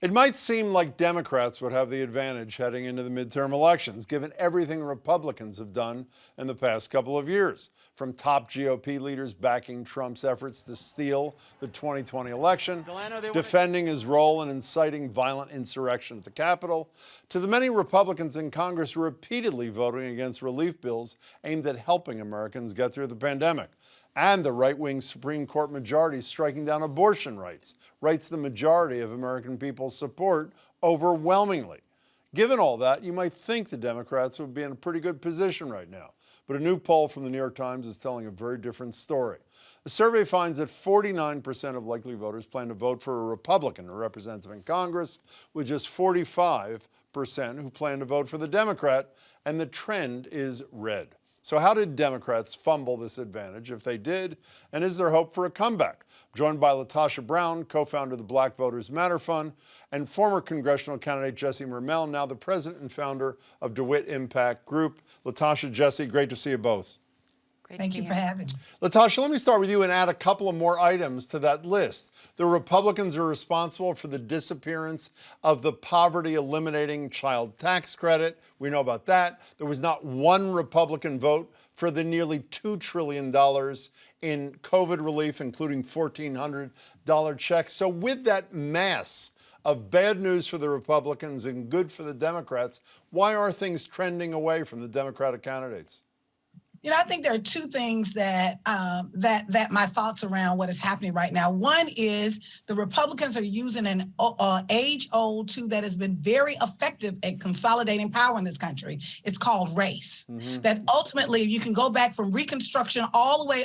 It might seem like Democrats would have the advantage heading into the midterm elections, given everything Republicans have done in the past couple of years, from top GOP leaders backing Trump's efforts to steal the 2020 election, defending his role in inciting violent insurrection at the Capitol, to the many Republicans in Congress repeatedly voting against relief bills aimed at helping Americans get through the pandemic, and the right-wing Supreme Court majority striking down abortion rights the majority of American people support overwhelmingly. Given all that, you might think the Democrats would be in a pretty good position right now. But a new poll from the New York Times is telling a very different story. The survey finds that 49% of likely voters plan to vote for a Republican representative in Congress, with just 45% who plan to vote for the Democrat, and the trend is red. So how did Democrats fumble this advantage, if they did, and is there hope for a comeback? I'm joined by LaTosha Brown, co-founder of the Black Voters Matter Fund, and former congressional candidate Jesse Mermell, now the president and founder of deWit Impact Group. LaTosha, Jesse, great to see you both. Thank you for having me. LaTosha, let me start with you and add a couple of more items to that list. The Republicans are responsible for the disappearance of the poverty-eliminating child tax credit. We know about that. There was not one Republican vote for the nearly $2 trillion in COVID relief, including $1,400 checks. So with that mass of bad news for the Republicans and good for the Democrats, why are things trending away from the Democratic candidates? You know, I think there are two things that that my thoughts around what is happening right now. One is the Republicans are using an age-old tool that has been very effective at consolidating power in this country. It's called race. That ultimately you can go back from Reconstruction all the way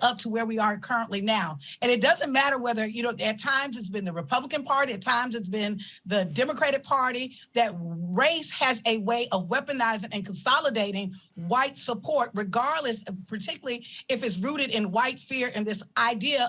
up to where we are currently now. And it doesn't matter whether, you know, at times it's been the Republican Party, at times it's been the Democratic Party, that race has a way of weaponizing and consolidating white support, regardless, particularly if it's rooted in white fear and this idea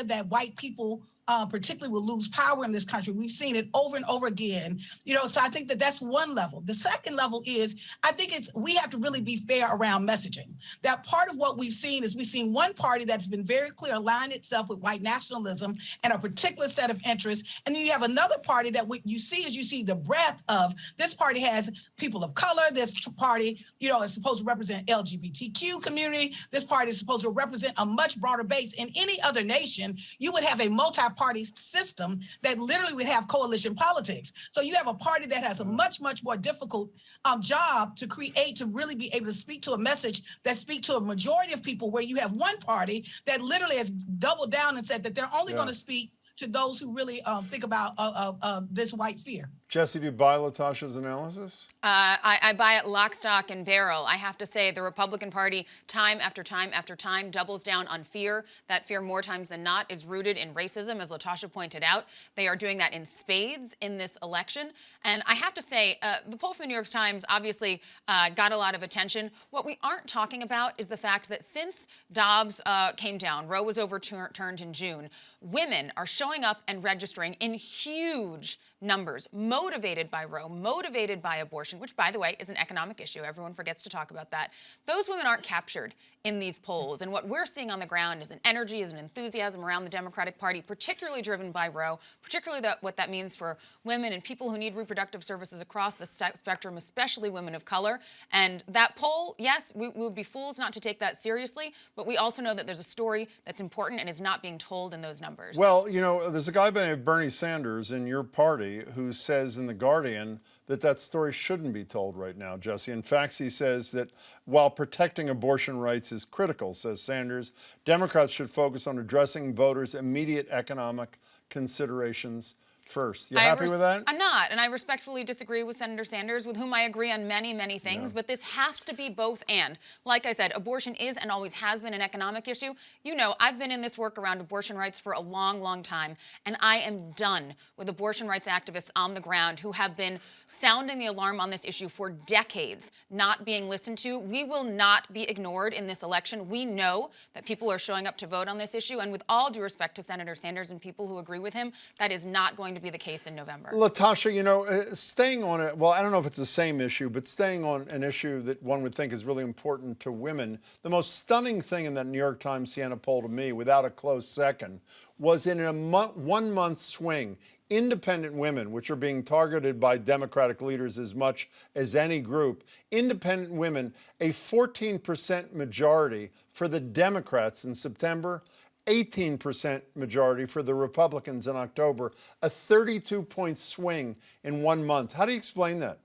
that white people particularly will lose power in this country. We've seen it over and over again, you know, so I think that that's one level. The second level is, I think we have to really be fair around messaging. That part of what we've seen is we've seen one party that's been very clear, align itself with white nationalism and a particular set of interests. And then you have another party that what you see the breadth of this party has people of color. This party, you know, is supposed to represent LGBTQ community. This party is supposed to represent a much broader base. In any other nation, you would have a multi-party system that literally would have coalition politics. So you have a party that has a much more difficult job to create, to really be able to speak to a message that speaks to a majority of people, where you have one party that literally has doubled down and said that they're only going to speak to those who really think about this white fear. Jesse, do you buy LaTosha's analysis? I buy it lock, stock, and barrel. I have to say the Republican Party, time after time after time, doubles down on fear. That fear, more times than not, is rooted in racism, as LaTosha pointed out. They are doing that in spades in this election. And I have to say, the poll from the New York Times obviously got a lot of attention. What we aren't talking about is the fact that since Dobbs came down, Roe was overturned in June, women are showing up and registering in huge numbers, motivated by Roe, motivated by abortion, which, by the way, is an economic issue. Everyone forgets to talk about that. Those women aren't captured in these polls. And what we're seeing on the ground is an energy, is an enthusiasm around the Democratic Party, particularly driven by Roe, particularly what that means for women and people who need reproductive services across the spectrum, especially women of color. And that poll, yes, we would be fools not to take that seriously, but we also know that there's a story that's important and is not being told in those numbers. Well, you know, there's a guy by the name of Bernie Sanders in your party who says in The Guardian that story shouldn't be told right now, Jesse. In fact, he says that while protecting abortion rights is critical, says Sanders, Democrats should focus on addressing voters' immediate economic considerations first. You happy with that? I'm not, and I respectfully disagree with Senator Sanders, with whom I agree on many things, but this has to be both and. Like I said, abortion is and always has been an economic issue. You know, I've been in this work around abortion rights for a long time, and I am done with abortion rights activists on the ground who have been sounding the alarm on this issue for decades, not being listened to. We will not be ignored in this election. We know that people are showing up to vote on this issue, and with all due respect to Senator Sanders and people who agree with him, that is not going to be the case in November. LaTosha, staying on it, well, I don't know if it's the same issue, but staying on an issue that one would think is really important to women, the most stunning thing in that New York Times Siena poll to me, without a close second, was in a 1 month swing, independent women, which are being targeted by Democratic leaders as much as any group, independent women, a 14% majority for the Democrats in September, 18% majority for the Republicans in October, a 32-point swing in 1 month. How do you explain that?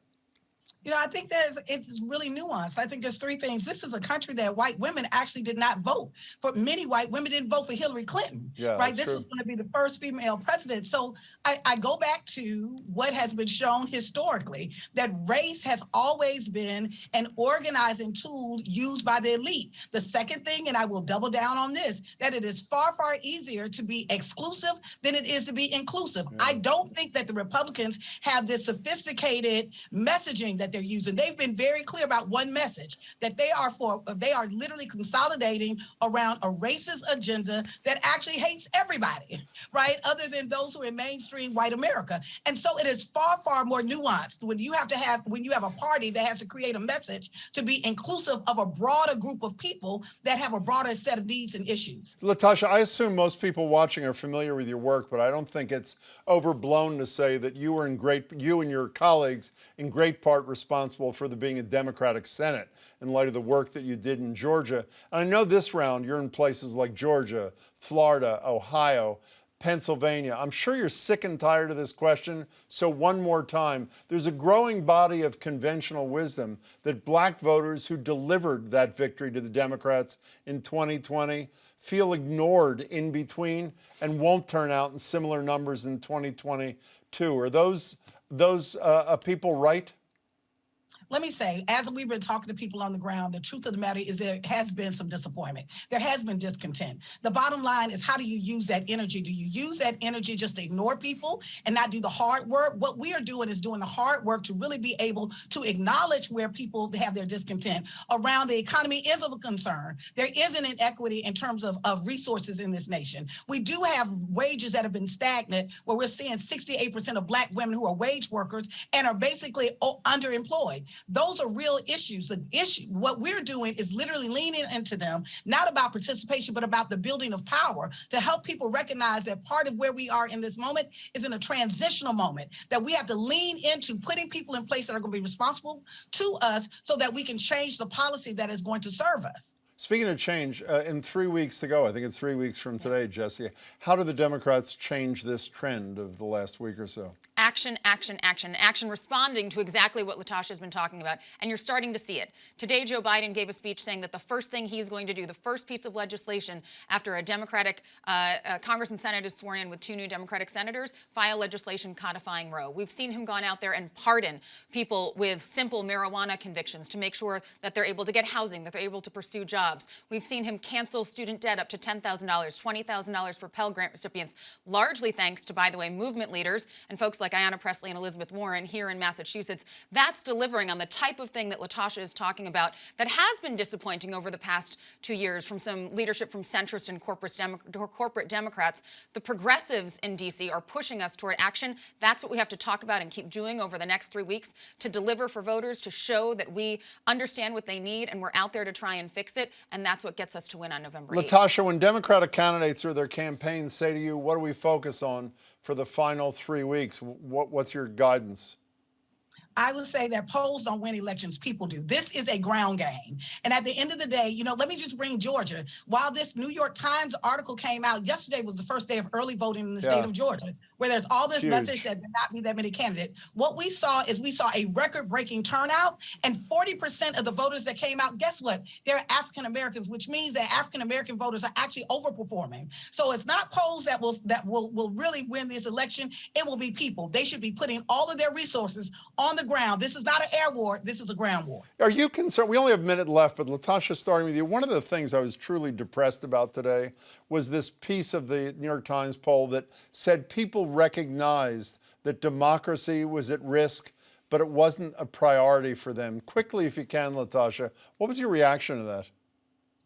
I think it's really nuanced. I think there's three things. This is a country that white women actually did not vote for. Many white women didn't vote for Hillary Clinton, Yeah, right? This true. was going to be the first female president. So I go back to what has been shown historically, that race has always been an organizing tool used by the elite. The second thing, and I will double down on this, that it is far, far easier to be exclusive than it is to be inclusive. Yeah. I don't think that the Republicans have this sophisticated messaging that they're using. They've been very clear about one message, that they are literally consolidating around a racist agenda that actually hates everybody, right? Other than those who are in mainstream white America. And so it is far, far more nuanced when you have a party that has to create a message to be inclusive of a broader group of people that have a broader set of needs and issues. LaTosha, I assume most people watching are familiar with your work, but I don't think it's overblown to say that you and your colleagues in great part responsible for there being a Democratic Senate in light of the work that you did in Georgia. And I know this round you're in places like Georgia, Florida, Ohio, Pennsylvania. I'm sure you're sick and tired of this question, so one more time. There's a growing body of conventional wisdom that black voters who delivered that victory to the Democrats in 2020 feel ignored in between and won't turn out in similar numbers in 2022. Are those people right? Let me say, as we've been talking to people on the ground, the truth of the matter is there has been some disappointment. There has been discontent. The bottom line is, how do you use that energy? Do you use that energy just to ignore people and not do the hard work? What we are doing is doing the hard work to really be able to acknowledge where people have their discontent. Around the economy is of a concern. There is an inequity in terms of resources in this nation. We do have wages that have been stagnant, where we're seeing 68% of black women who are wage workers and are basically underemployed. Those are real issues. What we're doing is literally leaning into them, not about participation, but about the building of power to help people recognize that part of where we are in this moment is in a transitional moment, that we have to lean into putting people in place that are going to be responsible to us so that we can change the policy that is going to serve us. Speaking of change, in 3 weeks to go, I think it's 3 weeks from today, Jesse, how do the Democrats change this trend of the last week or so? Action, action, action, action, responding to exactly what LaTosha has been talking about. And you're starting to see it. Today, Joe Biden gave a speech saying that the first thing he's going to do, the first piece of legislation after a Democratic Congress and Senate is sworn in with 2 new Democratic senators, file legislation codifying Roe. We've seen him gone out there and pardon people with simple marijuana convictions to make sure that they're able to get housing, that they're able to pursue jobs. We've seen him cancel student debt up to $10,000, $20,000 for Pell Grant recipients, largely thanks to, by the way, movement leaders and folks like Ayanna Pressley and Elizabeth Warren here in Massachusetts. That's delivering on the type of thing that LaTosha is talking about that has been disappointing over the past 2 years from some leadership from centrist and corporate Democrats. The progressives in D.C. are pushing us toward action. That's what we have to talk about and keep doing over the next 3 weeks to deliver for voters, to show that we understand what they need and we're out there to try and fix it. And that's what gets us to win on November 8th. LaTosha, when Democratic candidates or their campaigns say to you, what do we focus on for the final 3 weeks? What's your guidance? I would say that polls don't win elections, people do. This is a ground game. And at the end of the day, let me just bring Georgia. While this New York Times article came out, yesterday was the first day of early voting in the state of Georgia, where there's all this message that there not be that many candidates. What we saw is a record-breaking turnout, and 40% of the voters that came out, guess what? They're African Americans, which means that African American voters are actually overperforming. So it's not polls that will really win this election. It will be people. They should be putting all of their resources on the ground. This is not an air war. This is a ground war. Are you concerned? We only have a minute left, but LaTosha, starting with you, one of the things I was truly depressed about today was this piece of the New York Times poll that said people recognized that democracy was at risk, but it wasn't a priority for them. Quickly, if you can, LaTosha, what was your reaction to that?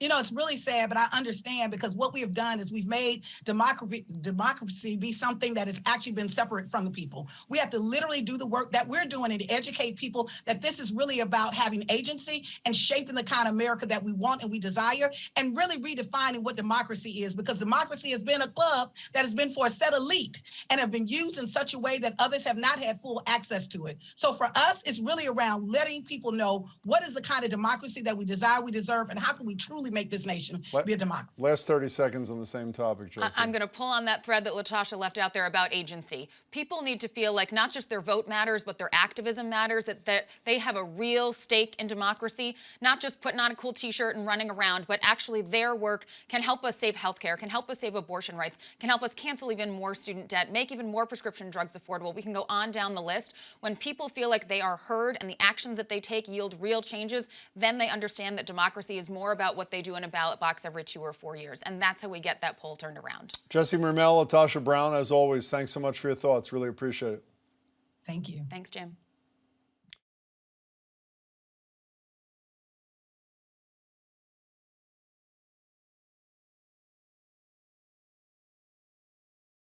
You know, it's really sad, but I understand, because what we have done is we've made democracy be something that has actually been separate from the people. We have to literally do the work that we're doing and to educate people that this is really about having agency and shaping the kind of America that we want and we desire, and really redefining what democracy is, because democracy has been a club that has been for a set elite and have been used in such a way that others have not had full access to it. So for us, it's really around letting people know what is the kind of democracy that we desire, we deserve, and how can we truly make this nation be a democracy. Last 30 seconds on the same topic, Jesse. I'm going to pull on that thread that LaTosha left out there about agency. People need to feel like not just their vote matters, but their activism matters, that they have a real stake in democracy, not just putting on a cool t-shirt and running around, but actually their work can help us save healthcare, can help us save abortion rights, can help us cancel even more student debt, make even more prescription drugs affordable. We can go on down the list. When people feel like they are heard and the actions that they take yield real changes, then they understand that democracy is more about what they do in a ballot box every 2 or 4 years. And that's how we get that poll turned around. Jesse Mermell, LaTosha Brown, as always, thanks so much for your thoughts. Really appreciate it. Thank you. Thanks, Jim.